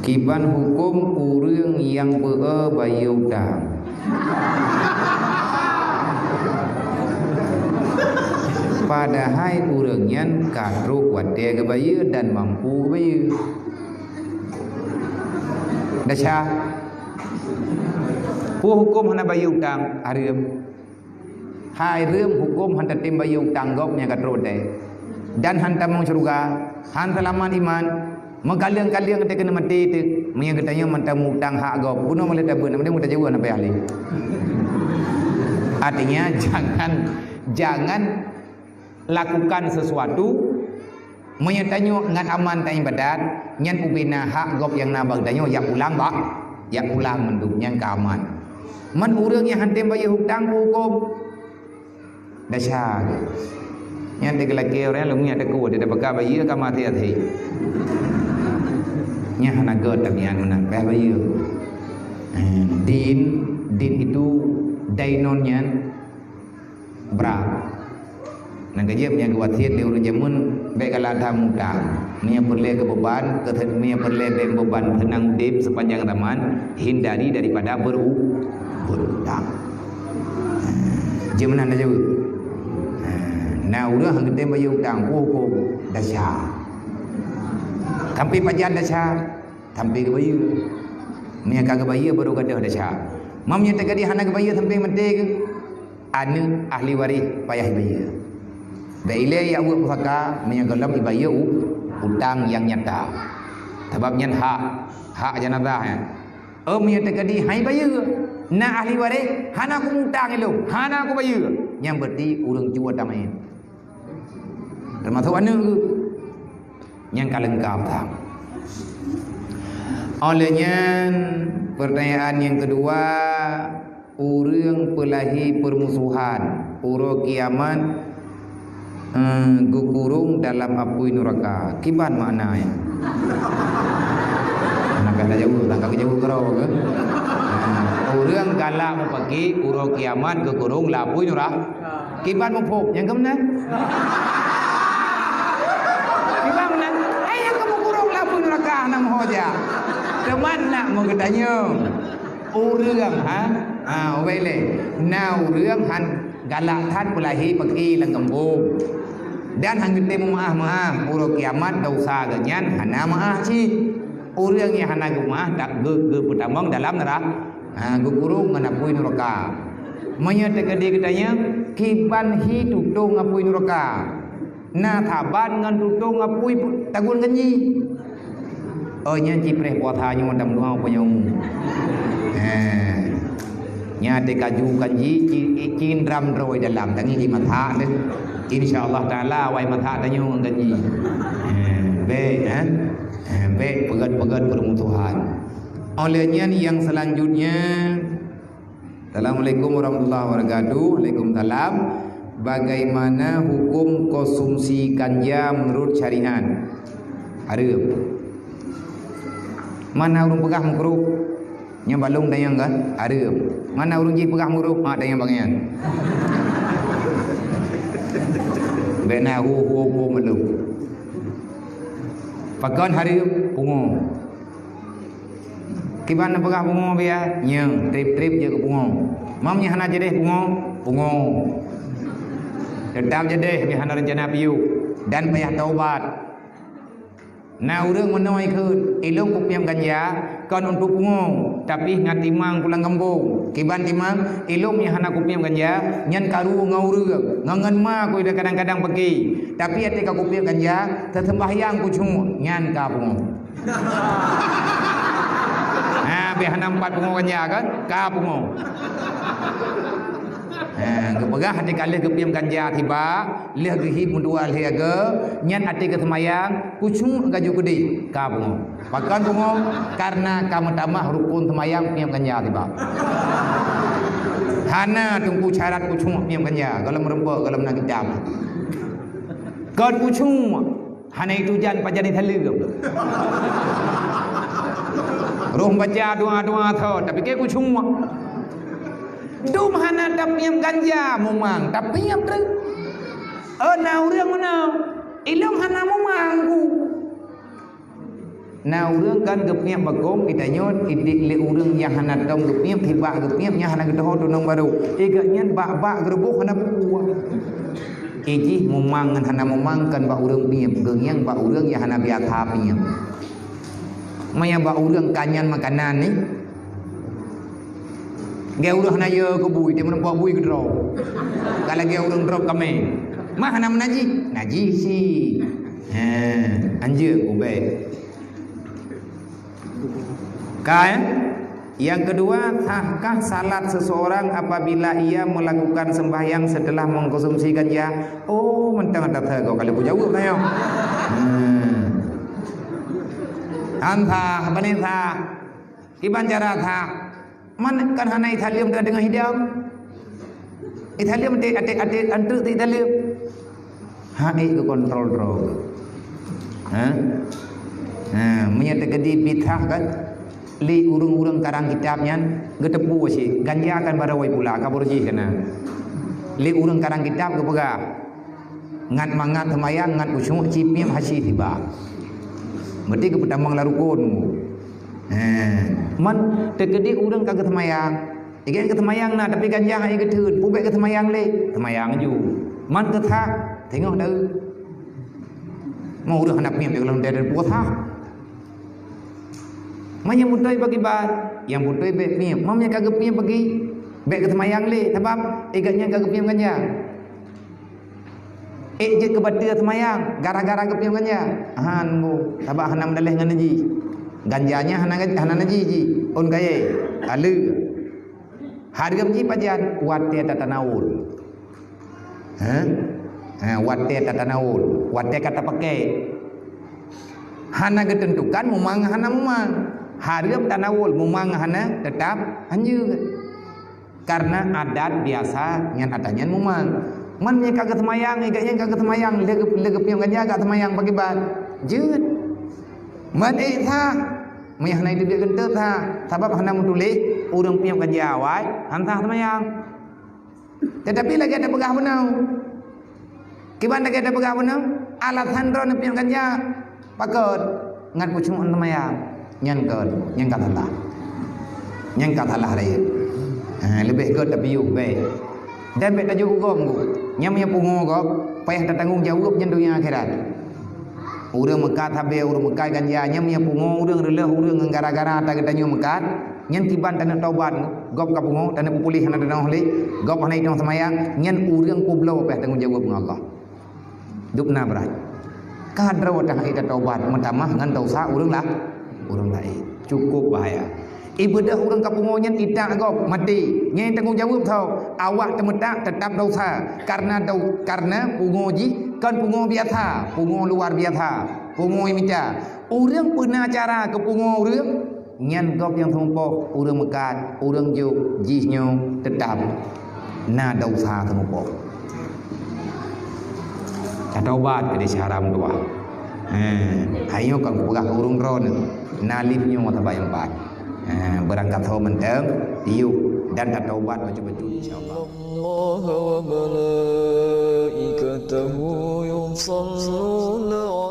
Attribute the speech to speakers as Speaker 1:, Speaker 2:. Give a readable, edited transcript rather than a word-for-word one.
Speaker 1: Kiban hukum urang yang bayar hutang. Padahal urangnya kadro kuatir ke bayar dan mampu bayar. Dasar hukum hana bayar hutang haram. Hai rum hukum hanta tim bayar hutang gopnya kadro deh. Dan hanta mau surga, hanta laman iman. Mengkaliang-kaliang kita kena mati itu, menyang katanya mentang mutang hak gop, bunuh malah tak bunuh, mending mudah jauh nak ahli. Artinya jangan lakukan sesuatu menyetanyo ngan aman tak ibadat, nyan ubina hak gop yang nabang tanyo yang ulang mendung yang keaman. Man urang yang hantim bayar hutang hukum dasar. Nyan degelake orang lu nya deku dia bakal bayar ka mati athi. Nya hana god tabian menang bayar. Din itu dainonnya berat. Nang kaya punya kuatir dia urang jamun baik kalau ada muda. Nia perle ke beban, nia perle beban tenang udip sepanjang zaman, hindari daripada berutang. Jaman anda jauh. Nah, urang hang gede bayar hutang, hukum dasar. Tampi pajan dasar, tampi ke bayar. Nia kagak bayar baru kada dasar. Mamnya tak kadi hana ke bayar tampi mate ke. Anu ahli waris payah bayar. Baile ya buat pusaka menyegelam ibayar hutang yang nyata. Sebabnya hak jenazah ya. Menyatakan di hai bayar. Na ahli waris hana aku hutang elu, hana aku bayar. Yang berarti urang jua tamain. Termasuk anu yang kalengkap tak. Olehnya pertanyaan yang kedua, urang pelahi permusuhan, uro kiamat gukurung dalam api neraka. Kiban maknanya? Nak kata jauh, langkah jauh kerau ke? Urang galak mau pergi, uro kiamat gukurung lapu neraka. Kiban mau pok, yang kemana? Kiban mana? Yang kamu kurung lapu neraka nam hoja. Teman nak mau ketanya. Urang wele. Nah urang han galak tan pelahi pergi lenggembung. Dan hang gede maaf uro kiamat dosa ganyan hana maaf ci. Urang yang hana maaf tak ge petambang dalam neraka. Gukurung menapui neraka. Menyatakan dia katanya kiban hi tutung ngapui neraka. Na thaban ngan tutung ngapui tagun ganyi. Nya cipreh puathanya madam doa penyong. Nya te kaju kanji cindram droi dalam tangi di mata le. Insyaallah taala wai mata tanyo ganyi. Be pegat-pegat permusuhan. Olehnya yang selanjutnya, Assalamualaikum warahmatullahi wabarakatuh. Waalaikumsalam. Bagaimana hukum konsumsi ganja menurut syariat? Haram. Mana urang pegah makruh? Nya balung dayang kan? Haram. Mana urang ji pegah makruh? Dayang bangian. Bena hu meluk. Pakan haram pungo. Kiban nak pegah pungo biar nyeng trip je ke pungo. Mamnya hana jedeh pungo. Tetap jedeh ni hana rencana piu dan payah taubat. Nah urang menoi keun ilung kupiam ganja kan untuk pungo tapi ngatimang pulang kampung. Kiban timang ilung nya hana kupiam ganja nyan karu ngaureuh ngangan ma ku kadang-kadang pergi. Tapi atika kupiam ganja tetembahyang ku cuma nyan ka pungo. Biar nampak pungo ganja kan? Ka pungo. Kepegah hati kali kepiam ganja tiba, leh gehi mundua leh ge, nyan hati ke semayang, kucung gaju gede, ka pungo. Pakan pungo karena kamu tamah rukun semayang piam ganja tiba. Hana tunggu syarat kucung piam ganja, kalau merempok kalau nak jam. Kan kucung hana itu jan pajani thaleu. Roh baca doa-doa thau tapi ke kucung dum hana tapiam ganja mumang tapiam tu na urang mana ilung hana mumang ku na urang kan gepiap bagong itanyot idik le urang yang hana dong gepiap tiba gepiap nya hana gedoh donong baru iganya bak gerebuk hana buah iji memangan hana memangkan ba urang piap genyang ba urang yang hana biasa piap maya ba urang kanyan makanan ni ge urang hana ye ke bui dia menempah bui ke drop kalau ge urang drop kami mah hana naji si anjir ubay. Yang kedua, sahkah salat seseorang apabila ia melakukan sembahyang setelah mengkonsumsi ganja? Oh, mentang ada kau kalau ku jawab tayo. Anta banita iban cara tha man kan hana Italium dengan hidam. Italium ate antu Italium. Ke kontrol drog. Menyatakan di bid'ah kan li urang-urang karang kitabnya getepu sih ganja akan barawai pula kabur ji kana li urang karang kitab ke pega ngat mangat semayang ngat usung cipim hasi tiba mesti ke pedamang larukun man tegedi urang kagak semayang igen ke semayang na tapi ganja ai ke theun pubek ke semayang le semayang ju man ke thak tengok dah mau urang hendak miam dalam dari puasa Manya mutoi bagi bar, yang mutoi bek piam, mamnya kagak piam bagi bek kesemayang le, sebab igatnya kagak piam ganja. Je ke batia semayang, gara-gara ke piam ganja. Hanmu, sebab hanam daleh ngan ji. Ganjanya hana naji ji, on kaye, alu. Harga ji pajan, wate tatanawul. Wate tatanawul, wate kata pakai. Hana ketentukan memang hana memang. Harga tanawul memang hana tetap anjur karena adat biasa yang adanya memang man nya kagak semayang iganya kagak semayang legep yang ganja kagak semayang bagi ban jeut man tha maya hana hidup dia genteu tha sabab hana mutuli urang piam ganja wae hantah semayang tetapi lagi ada pegah benau kiban lagi ada pegah benau alat handro piam ganja pakot ngat pucung semayang nhân katalah dia lebih ke tabiu be dan be tajuk gom gu nyamnya pungo go payah tanggung jawab nyen dunia akhirat urang mekat habe urang mekat ganja nyamnya pungo urang releh urang gara-gara ta getanyo mekat nyen tiban tanah taubat gop ka pungo tanah pupulih hana danau hli gop hana itong semayang nyen urang kublo payah tanggung jawab dengan Allah dupna berat kadro tah ita taubat mentamah ngan dosa urang lain cukup bahaya ibadah urang kapungonyan tidak gop mati nyai tanggung jawab tau awak temetak tetap dosa karena pungoji kan pungo biasa pungo luar biasa pungo imica urang pernah cara ke pungo urang nyan gop yang tumpok urang mekat urang juk jisnyo tetap na dosa tumpok taubat ke haram dua ayo kan pegah urung ron nalipnya mata bayang pat berangkat ho menteng diu dan taubat betul-betul insyaallah Allah wa malaikatahu yusalluna